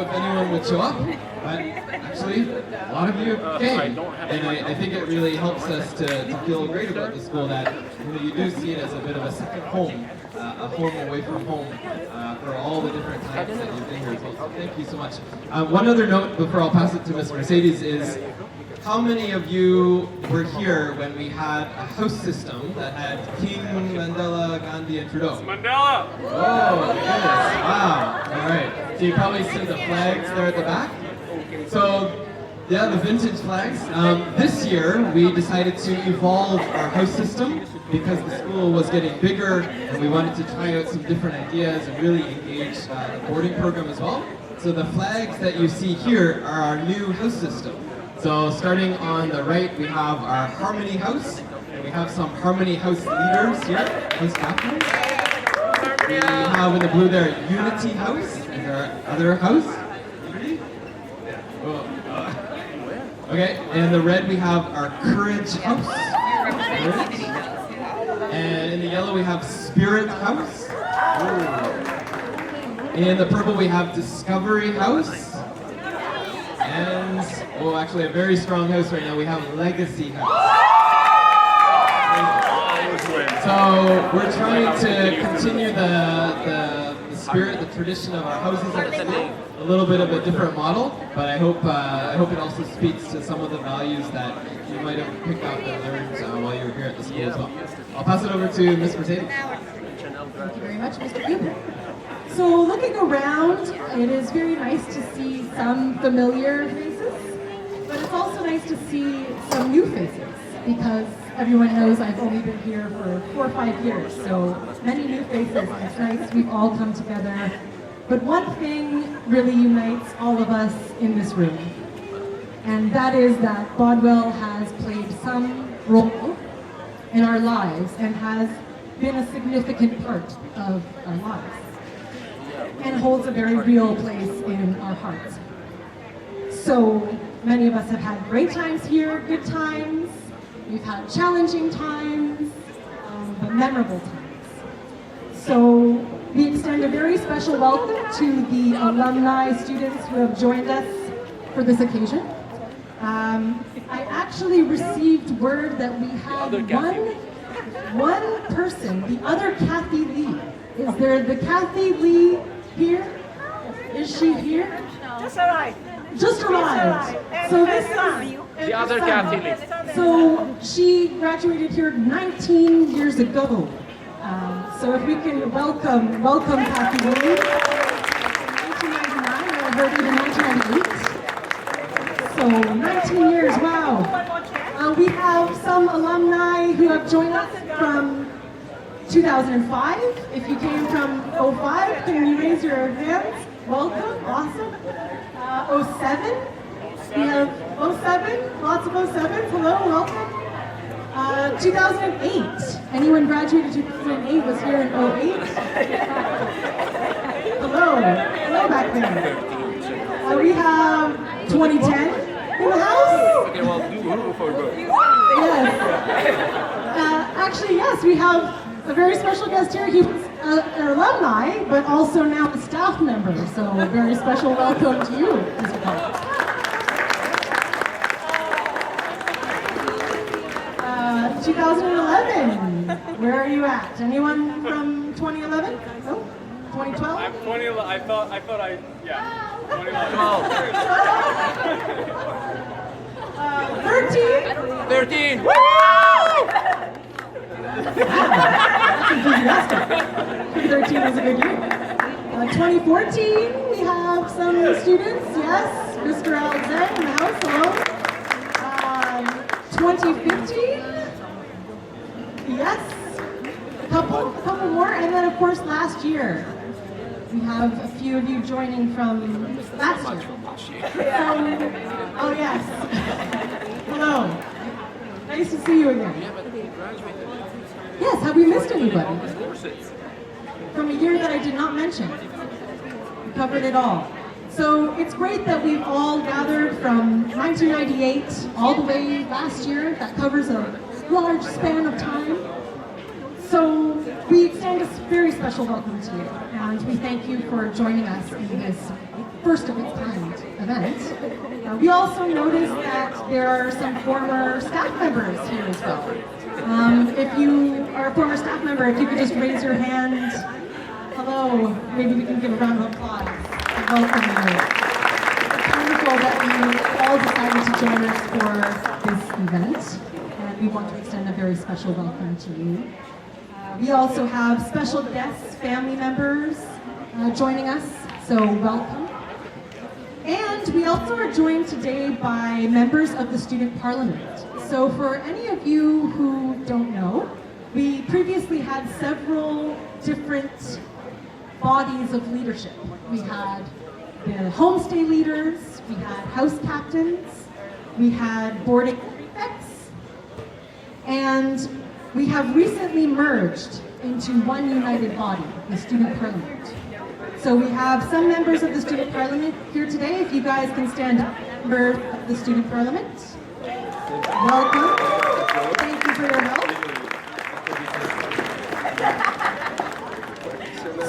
if anyone would show up, but actually, a lot of you came. And I think it really helps us to feel great about the school that you do see it as a bit of a second home, a home away from home for all the different times that you've been here as well. So thank you so much. One other note before I'll pass it to Ms. Mercedes is, how many of you were here when we had a house system that had King, Mandela, Gandhi, and Trudeau? Mandela! Oh, goodness. Wow. All right. So you probably see the flags there at the back. So, yeah, the vintage flags. This year, we decided to evolve our house system because the school was getting bigger and we wanted to try out some different ideas and really engage the boarding program as well. So the flags that you see here are our new house system. So starting on the right, we have our Harmony House. We have some Harmony House leaders here, house captains. We have in the blue there, Unity House, and our other house. Unity? Okay, and in the red we have our Courage House. Courage. And in the yellow we have Spirit House. In the purple we have Discovery House. And, oh, actually a very strong house right now, we have Legacy House. So we're trying to continue the spirit, the tradition of our houses at the school, a little bit of a different model, but I hope it also speaks to some of the values that you might have picked up and learned while you were here at the school as well. I'll pass it over to Ms. Mercedes. Thank you very much, Mr. Goobie. So looking around, it is very nice to see some familiar faces, but it's also nice to see some new faces, because everyone knows I've only been here for 4 or 5 years, so many new faces. It's nice we've all come together. But one thing really unites all of us in this room, and that is that Bodwell has played some role in our lives and has been a significant part of our lives, and holds a very real place in our hearts. So many of us have had great times here, good times. We've had challenging times, but memorable times. So we extend a very special welcome to the alumni students who have joined us for this occasion. I actually received word that we had one person, the other Cathy Lee. Is there the Cathy Lee here? Is she here? Just arrived. Just arrived. So this is The other Cathy Lee. So she graduated here 19 years ago. So if we can welcome Cathy Lee. 1999, I heard even 1998. So 19 years, wow. We have some alumni who have joined us from 2005. If you came from 05, can you raise your hands? Welcome, awesome. 07, we have 07, lots of 07s, hello, welcome. 2008, anyone graduated 2008 was here in 08? Hello back there. We have 2010 in the house. Yes. Actually, yes, we have a very special guest here. He was an alumni, but also now a staff member. So a very special welcome to you, Mr. Paul. 2011. Where are you at? Anyone from 2011? No? 2012? I'm 20. I thought yeah. 2012. 13? 13. Woo! That's enthusiastic. 13 was a good year. 2014, we have some students. Yes, Mr. Alexander in the house. Hello. 2015. Yes. A couple more, and then of course last year. We have a few of you joining from last year. Oh yes. Hello. Nice to see you again. Yes, have we missed anybody? From a year that I did not mention. We covered it all. So it's great that we've all gathered from 1998 all the way last year. That covers a large span of time. So we extend a very special welcome to you, and we thank you for joining us in this first of its kind event. We also noticed that there are some former staff members here as well. If you are a former staff member, if you could just raise your hand. Hello, maybe we can give a round of applause and welcome you. It's wonderful that you all decided to join us for this event, and we want to extend a very special welcome to you. We also have special guests, family members joining us, so welcome. And we also are joined today by members of the Student Parliament. So for any of you who don't know, we previously had several different bodies of leadership. We had the homestay leaders, we had house captains, we had boarding prefects, and we have recently merged into one united body, the Student Parliament. So we have some members of the Student Parliament here today. If you guys can stand up, members of the Student Parliament. Welcome. Thank you for your help.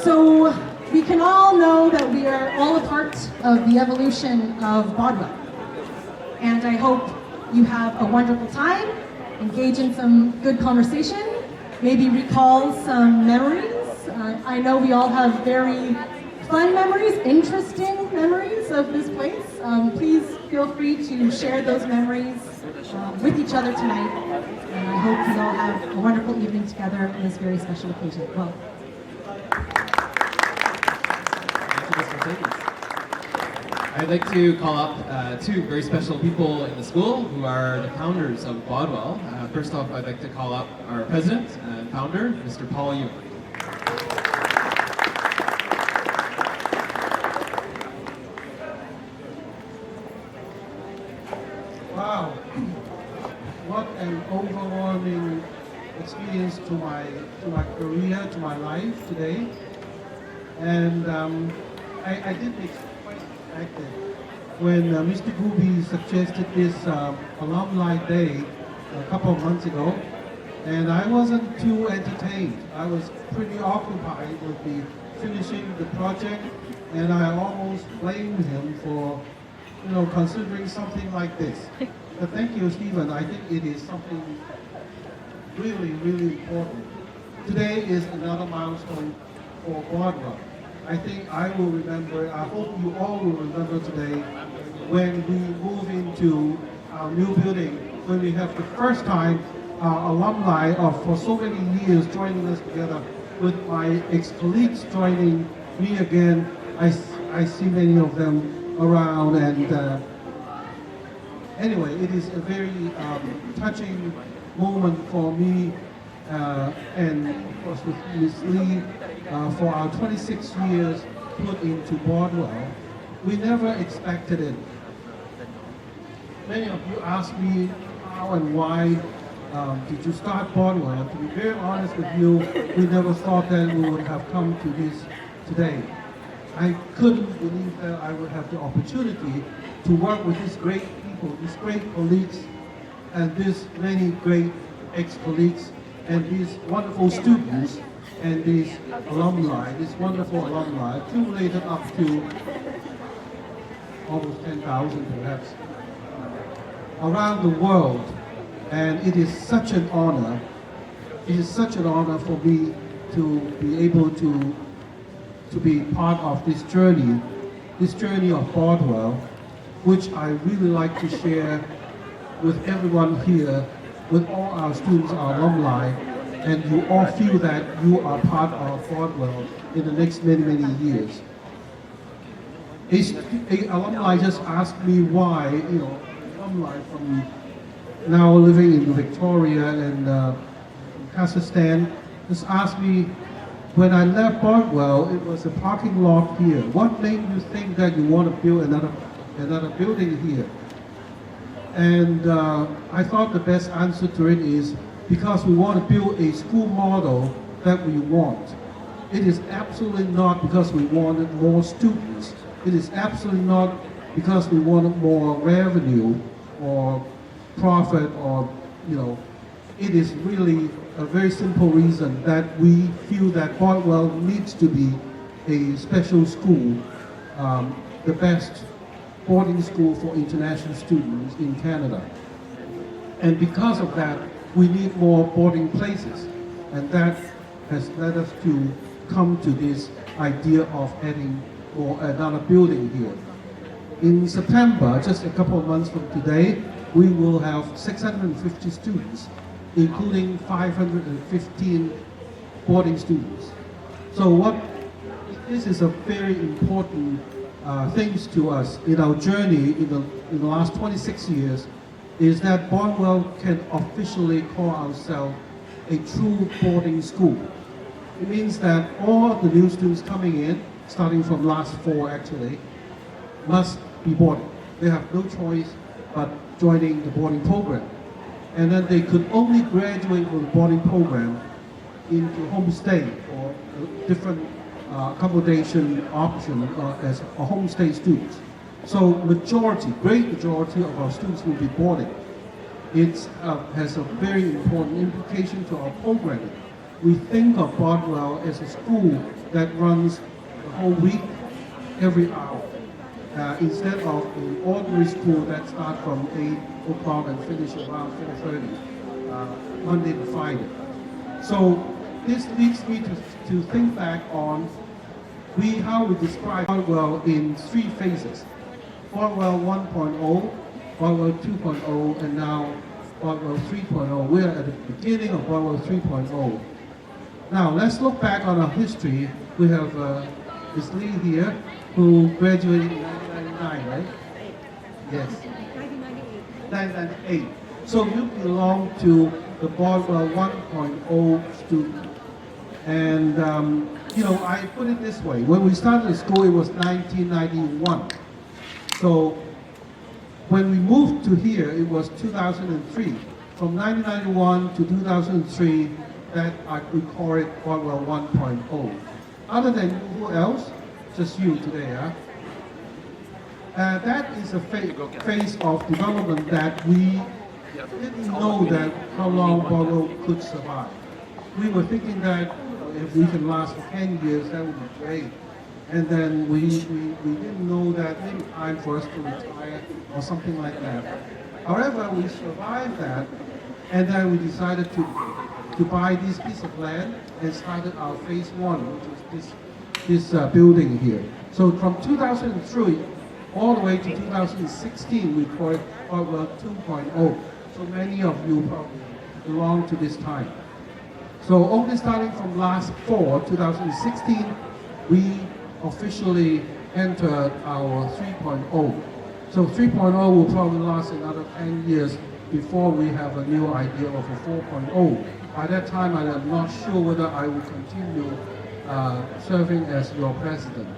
So we can all know that we are all a part of the evolution of Bodwell. And I hope you have a wonderful time, engage in some good conversation, maybe recall some memories. I know we all have very fun memories, interesting memories of this place. Please feel free to share those memories with each other tonight. And I hope you all have a wonderful evening together on this very special occasion. Well. I'd like to call up two very special people in the school who are the founders of Bodwell. First off, I'd like to call up our president and founder, Mr. Paul Yuen. Wow, what an overwhelming experience to my career, to my life today. And I didn't quite expect it when Mr. Goobie suggested this Alumni Day a couple of months ago, and I wasn't too entertained. I was pretty occupied with finishing the project, and I almost blamed him for considering something like this. But thank you, Stephen. I think it is something really, really important. Today is another milestone for Bodwell. I think I will remember, I hope you all will remember today when we move into our new building, when we have the first time our alumni for so many years joining us together with my ex-colleagues joining me again. I see many of them around, and anyway, it is a very touching moment for me and of course with Ms. Lee for our 26 years put into Bodwell. We never expected it. Many of you asked me how and why did you start Bodwell. To be very honest with you, we never thought that we would have come to this today. I couldn't believe that I would have the opportunity to work with these great people, these great colleagues, and these many great ex-colleagues, and these wonderful students, and these alumni, these wonderful alumni, accumulated up to almost 10,000 perhaps, around the world. And it is such an honor, it is such an honor for me to be able to be part of this journey of Bodwell, which I really like to share with everyone here, with all our students, our alumni, and you all feel that you are part of Bodwell in the next many, many years. A alumni just asked me why, alumni from now living in Victoria and Kazakhstan, just asked me, when I left Bodwell, it was a parking lot here. What made you think that you want to build another building here? And I thought the best answer to it is because we want to build a school model that we want. It is absolutely not because we wanted more students. It is absolutely not because we wanted more revenue or profit or, it is really a very simple reason that we feel that Bodwell needs to be a special school the best boarding school for international students in Canada. And because of that, we need more boarding places. And that has led us to come to this idea of adding another building here. In September, just a couple of months from today, we will have 650 students, including 515 boarding students. So this is a very important things to us in our journey in the last 26 years, is that Bodwell can officially call ourselves a true boarding school. It means that all the new students coming in, starting from last fall actually, must be boarding. They have no choice but joining the boarding program. And then they could only graduate from the boarding program into homestay or different accommodation option as a homestay students. So great majority of our students will be boarding. It has a very important implication to our programming. We think of Bodwell as a school that runs the whole week, every hour, instead of an ordinary school that starts from 8 o'clock and finish around 4:30, Monday to Friday. So this leads me to think back on how we describe Bodwell in 3 phases. Bodwell 1.0, Bodwell 2.0, and now Bodwell 3.0. We're at the beginning of Bodwell 3.0. Now let's look back on our history. We have Ms. Lee here, who graduated in 1999, right? Yes. 1998. So you belong to the Bodwell 1.0 student. And I put it this way. When we started the school, it was 1991. So when we moved to here, it was 2003. From 1991 to 2003, that we call it Bodwell 1.0. Other than who else? Just you today, huh? That is a phase of development that we didn't know that how long Bodwell could survive. We were thinking that if we can last for 10 years, that would be great. And then we didn't know that maybe time for us to retire or something like that. However, we survived that, and then we decided to buy this piece of land and started our phase 1, which is this building here. So from 2003 all the way to 2016, we call it Bodwell 2.0. So many of you probably belong to this time. So only starting from last fall, 2016, we officially entered our 3.0. So 3.0 will probably last another 10 years before we have a new idea of a 4.0. By that time, I am not sure whether I will continue serving as your president.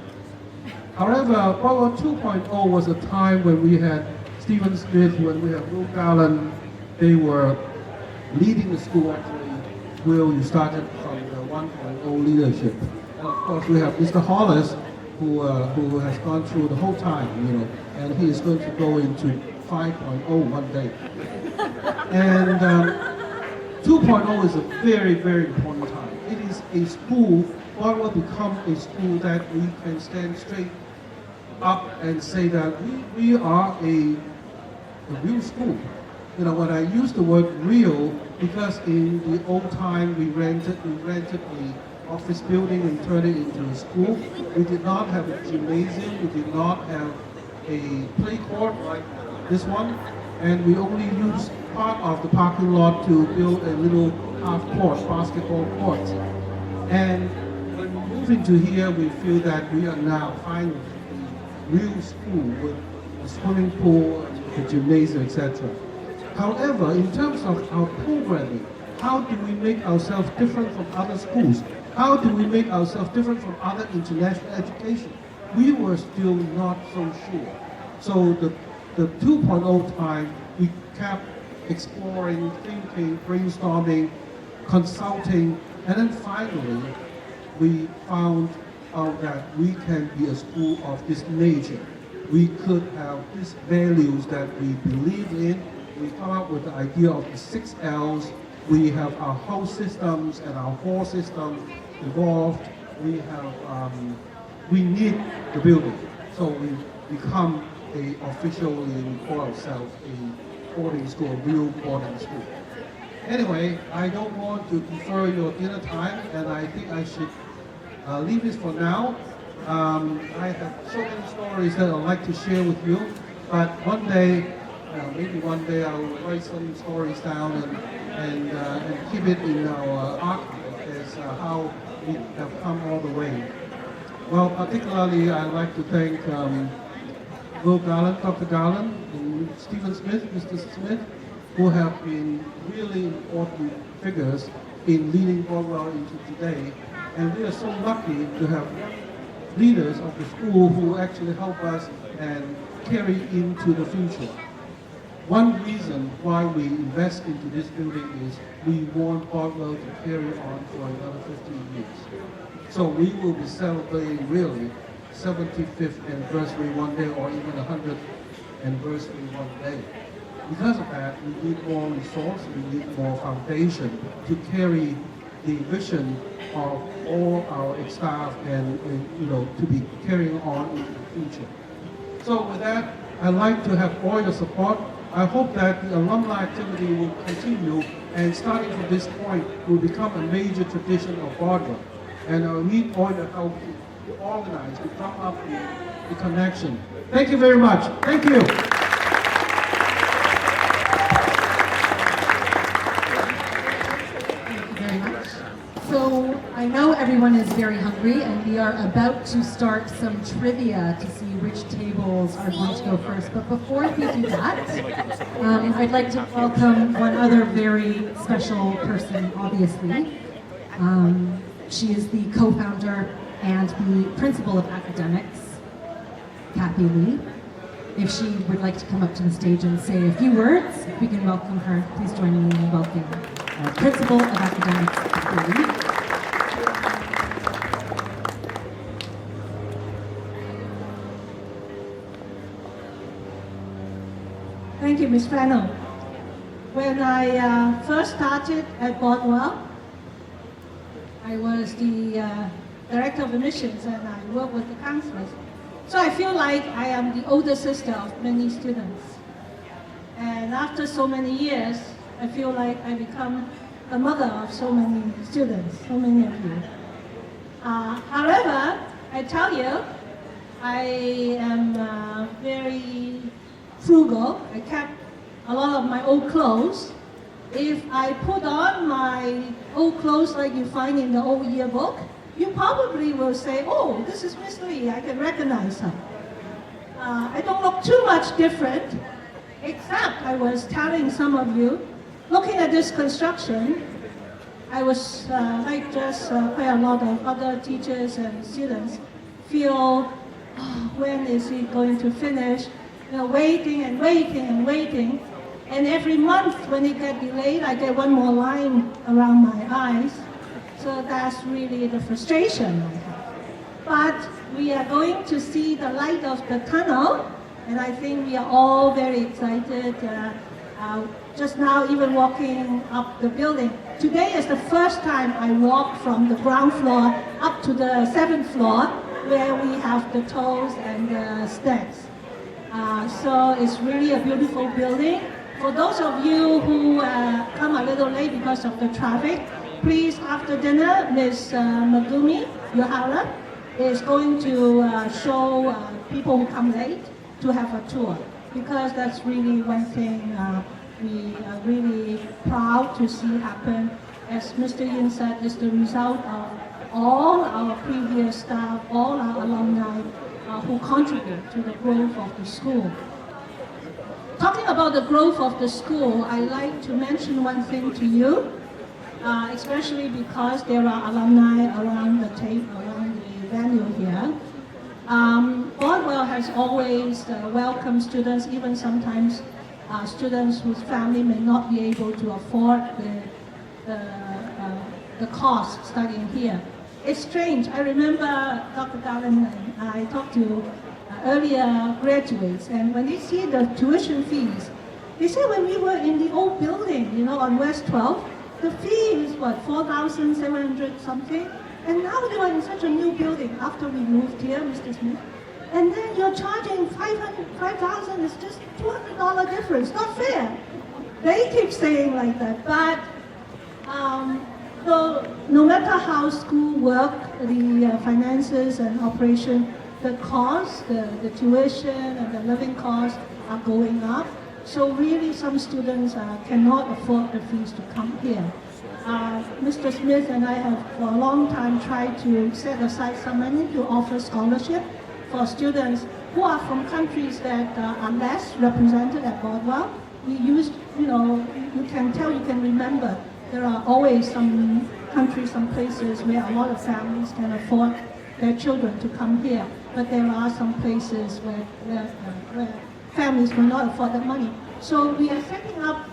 However, Bodwell 2.0 was a time when we had Stephen Smith, when we had Will Garland. They were leading the school actually. Will, you started from the 1.0 leadership. And of course, we have Mr. Hollis, who has gone through the whole time, and he is going to go into 5.0 one day. And 2.0 is a very, very important time. It is a school, what will become a school that we can stand straight up and say that we are a real school. When I use the word real, because in the old time we rented a office building and turned it into a school. We did not have a gymnasium, we did not have a play court like this one, and we only used part of the parking lot to build a little half-court, basketball court. And when we move into here, we feel that we are now finally a real school with a swimming pool, a gymnasium, etc. However, in terms of our programming, how do we make ourselves different from other schools? How do we make ourselves different from other international education? We were still not so sure. So the 2.0 time, we kept exploring, thinking, brainstorming, consulting, and then finally, we found out that we can be a school of this nature. We could have these values that we believe in. We come up with the idea of the 6 L's. We have our house systems and our hall system evolved. We need the building. So we become officially we call ourselves a boarding school, a real boarding school. Anyway, I don't want to defer your dinner time, and I think I should leave this for now. I have so many stories that I'd like to share with you, but one day, maybe one day I will write some stories down and keep it in our archive as how we have come all the way. Well, particularly I'd like to thank Will Garland, Dr. Garland, and Stephen Smith, Mr. Smith, who have been really important figures in leading Bodwell into today. And we are so lucky to have leaders of the school who actually help us and carry into the future. One reason why we invest into this building is we want Bodwell to carry on for another 15 years. So we will be celebrating really 75th anniversary one day or even 100th anniversary one day. Because of that, we need more resources, we need more foundation to carry the vision of all our staff and to be carrying on in the future. So with that, I'd like to have all your support. I hope that the alumni activity will continue and starting from this point will become a major tradition of Bodwell. And I need all your help to organize, to come up with the connection. Thank you very much. Thank you. So I know everyone is very hungry and we are about to start some trivia to see which tables are going to go first. But before we do that, I'd like to welcome one other very special person, obviously. She is the co-founder and the principal of academics, Cathy Lee. If she would like to come up to the stage and say a few words, if we can welcome her, please join me in welcoming Principal of Academics, Cathy Lee. Thank you, Ms. Fenyo. When I first started at Bodwell, I was the Director of Admissions and I worked with the counselors. So I feel like I am the older sister of many students. And after so many years, I feel like I become the mother of so many students, so many of you. However, I tell you, I am very frugal. I kept a lot of my old clothes. If I put on my old clothes like you find in the old yearbook, you probably will say, oh, this is Miss Lee, I can recognize her. I don't look too much different, except I was telling some of you, looking at this construction, I was, like just quite a lot of other teachers and students, feel, oh, when is it going to finish? You know, waiting and waiting and waiting. And every month when it gets delayed, I get one more line around my eyes. So that's really the frustration I have. But we are going to see the light of the tunnel, and I think we are all very excited. Just now, even walking up the building. Today is the first time I walk from the ground floor up to the 7th floor, where we have the toes and the steps. So it's really a beautiful building. For those of you who come a little late because of the traffic, please, after dinner, Ms. Megumi Yohara is going to show people who come late to have a tour, because that's really one thing we are really proud to see happen. As Mr. Yuen said, it's the result of all our previous staff, all our alumni who contribute to the growth of the school. Talking about the growth of the school, I like to mention one thing to you, especially because there are alumni around the table, around the venue here. Bodwell has always welcomed students, even sometimes students whose family may not be able to afford the cost studying here. It's strange. I remember Dr. Garland and I talked to earlier graduates, and when they see the tuition fees, they say when we were in the old building, you know, on West 12, the fee is what, 4,700 something, and now they are in such a new building after we moved here, Mr. Smith. And then you're charging 5,000 is just $200 difference, not fair. They keep saying like that, but so no matter how school work, the finances and operation, the cost, the tuition and the living costs are going up. So really some students cannot afford the fees to come here. Mr. Smith and I have for a long time tried to set aside some money to offer scholarship for students who are from countries that are less represented at Bodwell. We used, you can remember, there are always some countries, some places where a lot of families can afford their children to come here, but there are some places where families will not afford that money. So we are setting up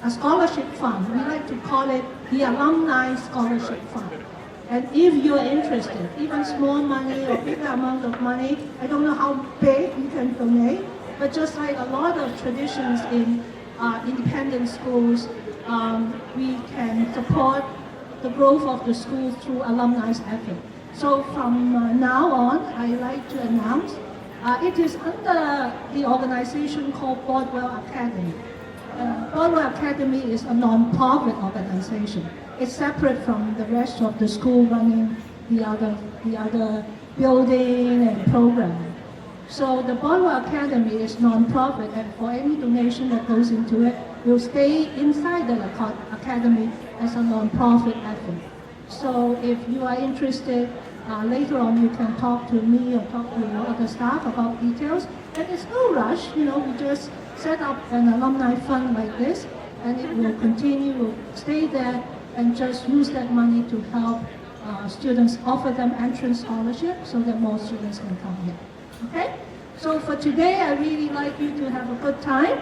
a scholarship fund. We like to call it the Alumni Scholarship Fund. And if you're interested, even small money or bigger amount of money, I don't know how big you can donate, but just like a lot of traditions in independent schools, we can support the growth of the school through alumni's effort. So from now on, I like to announce it is under the organization called Bodwell Academy. Bodwell Academy is a non-profit organization. It's separate from the rest of the school running the other building and programming. So the Bodwell Academy is non-profit, and for any donation that goes into it, will stay inside the academy as a non-profit effort. So if you are interested, later on you can talk to me or talk to other staff about details. And there's no rush, we just set up an alumni fund like this, and it will continue, will stay there, and just use that money to help students, offer them entrance scholarship so that more students can come here. Okay? So for today, I really like you to have a good time.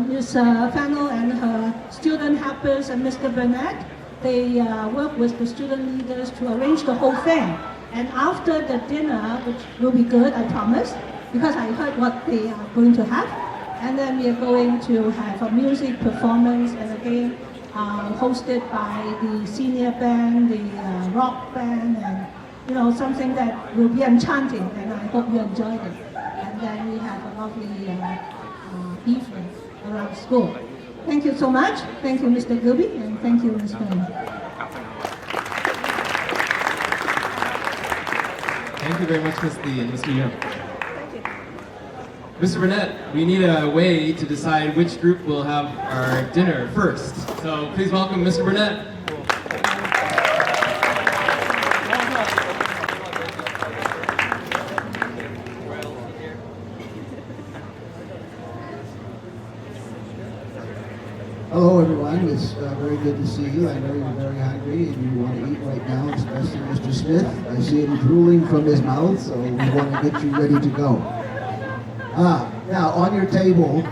Ms. Fenyo and her student helpers and Mr. Burnett, they work with the student leaders to arrange the whole thing. And after the dinner, which will be good, I promise, because I heard what they are going to have, and then we are going to have a music performance, and again, hosted by the senior band, the rock band, and something that will be enchanting, and I hope you enjoyed it. And then we have a lovely evening around school. Thank you so much. Thank you, Mr. Goobie, and thank you, Ms. Fenyo. Thank you very much, Ms. Lee and Mr. Yuen. Mr. Burnett, we need a way to decide which group will have our dinner first. So please welcome Mr. Burnett. Hello everyone, it's very good to see you. I know you're very hungry and you want to eat right now, especially Mr. Smith. I see him drooling from his mouth, so we want to get you ready to go. Now on your table,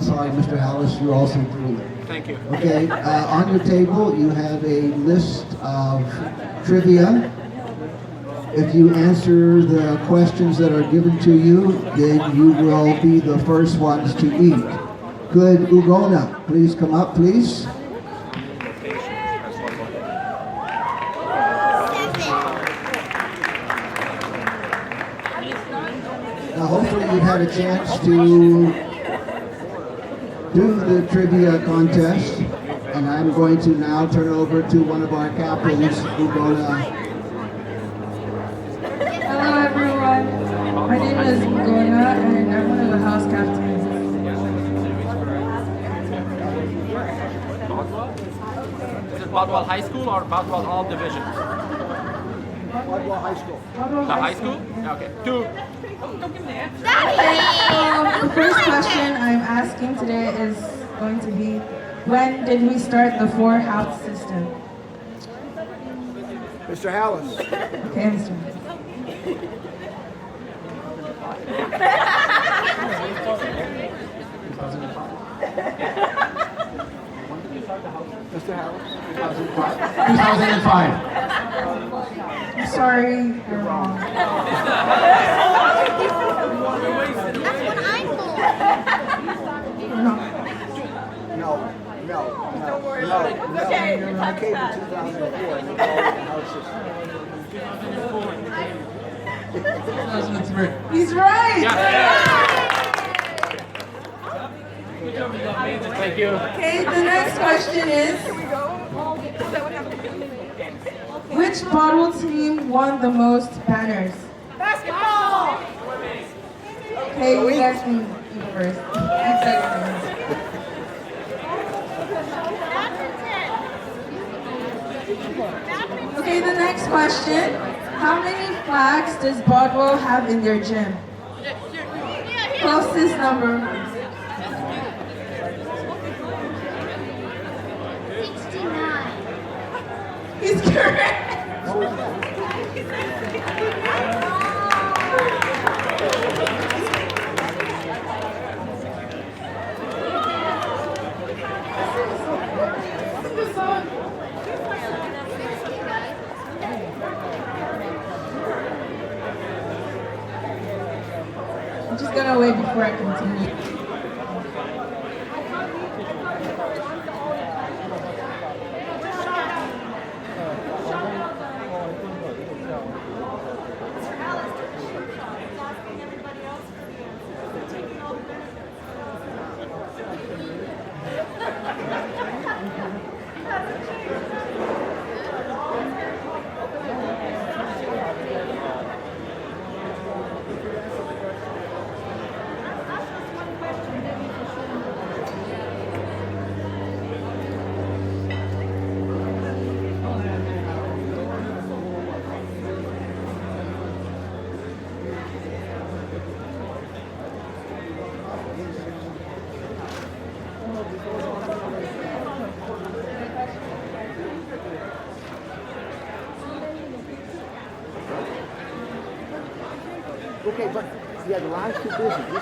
sorry Mr. Hallis, you're also drooling. Thank you. Okay, on your table you have a list of trivia. If you answer the questions that are given to you, then you will be the first ones to eat. Could Ugona please come up, please? Now hopefully you've had a chance to do the trivia contest, and I'm going to now turn over to one of our captains, Ugona. Hello everyone, my name is Ugona and I'm one of the house captains. Is it Bodwell High School or Bodwell All Division? Bodwell High School. The high school? Okay. Two. The first question I'm asking today is going to be, when did we start the 4-house system? Mr. Hallis. Okay, Mr. Mr. Hallis. 2005. I'm sorry, you're wrong. Okay, came in 2004 and they called it the house system. 2003. He's right! Thank you. Okay, the next question is, which Bodwell team won the most banners? Basketball! Okay, you guys can eat first. Eat second. Okay, the next question. How many flags does Bodwell have in their gym? Closest number. 69. He's correct. I'm just gonna wait before I continue. Okay, but yeah, the line's too busy.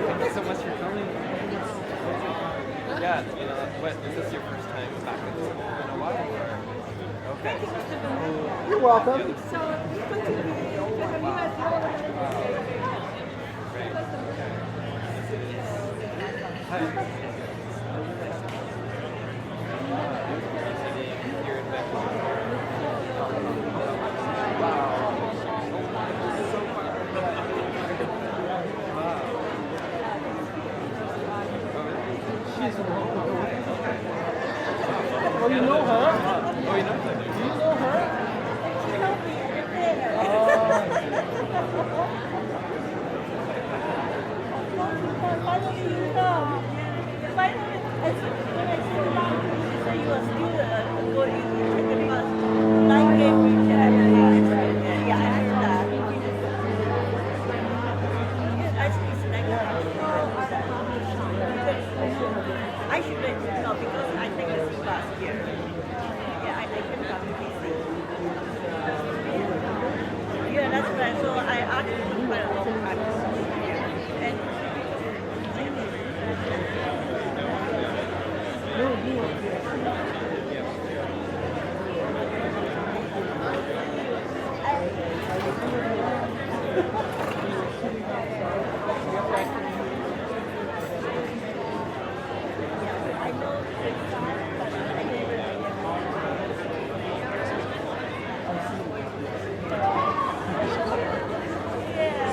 Thank you so much for coming. Yeah, what, is this your first time back in school in a while? Or? Okay. You're welcome. Oh, you know her? Oh, you know her? Do you know her? I should let you know because I think it's last year. Yeah, I can come to visit. Yeah, that's right. So I actually quite a long time. And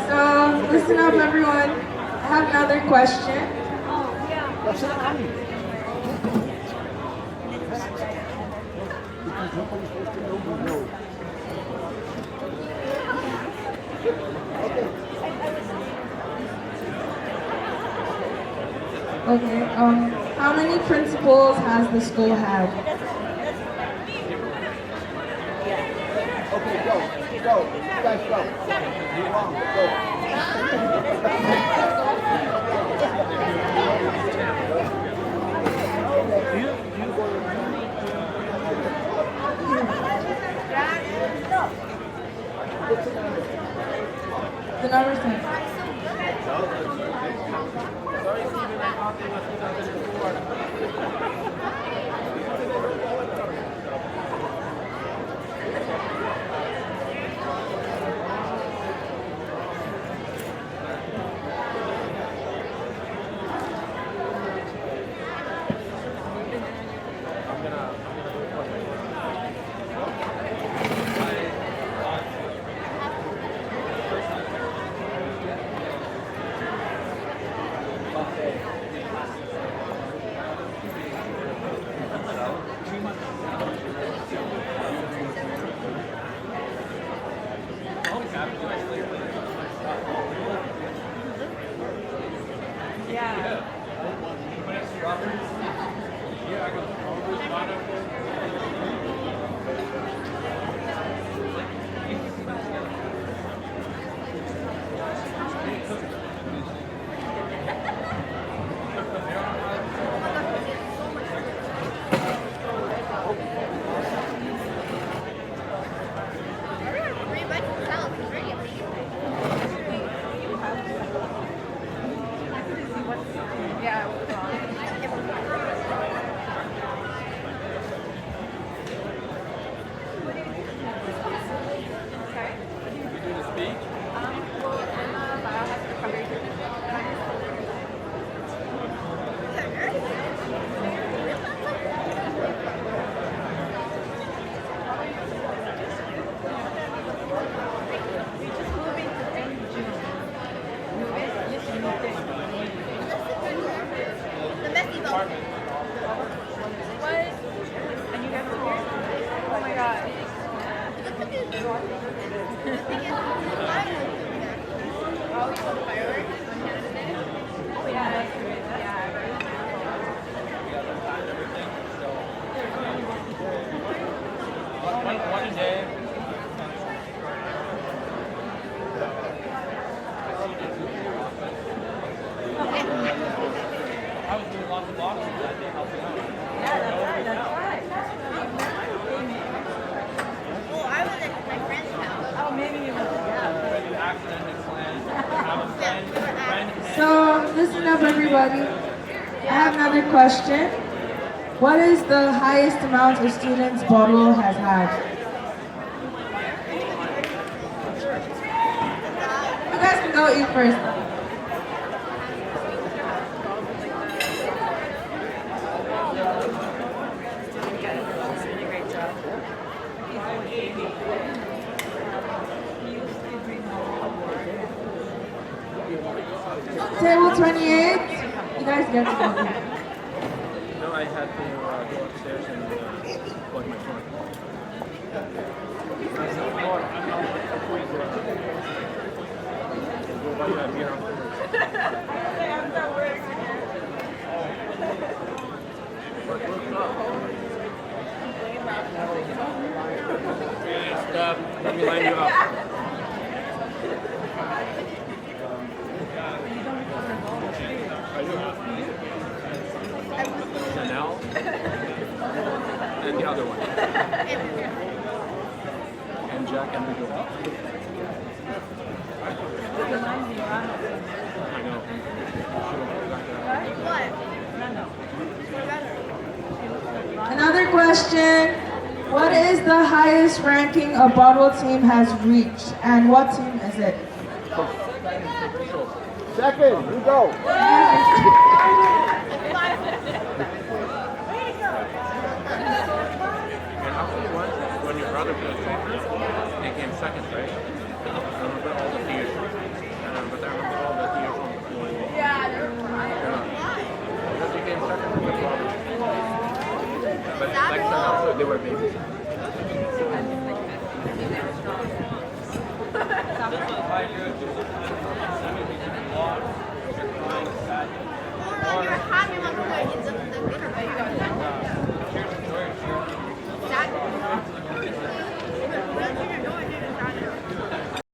So, listen up everyone. I have another question. That's it. Because nobody's supposed to know we know. Okay, how many principals has the school had? Okay, go. Go. You guys go. Move on. Go. The number's 10. Sorry, Steven, I thought they was 2004. So, listen up everybody. I have another question. What is the highest amount of students Bodwell has had? You guys can go eat first. Table 28, you guys get to go. No, I had to go upstairs and plug my phone. Go buy that beer let me line you up. Chanel and the other one. And Jack and the girl. I know. Another question. What is the highest ranking a Bodwell team has reached, and what team is it? Second, you go. And after once, when your brother played soccer, they came second, right? I remember all the tears. But I remember all the tears on the floor. Yeah. Because they came second with the brother. But next time also, they were babies.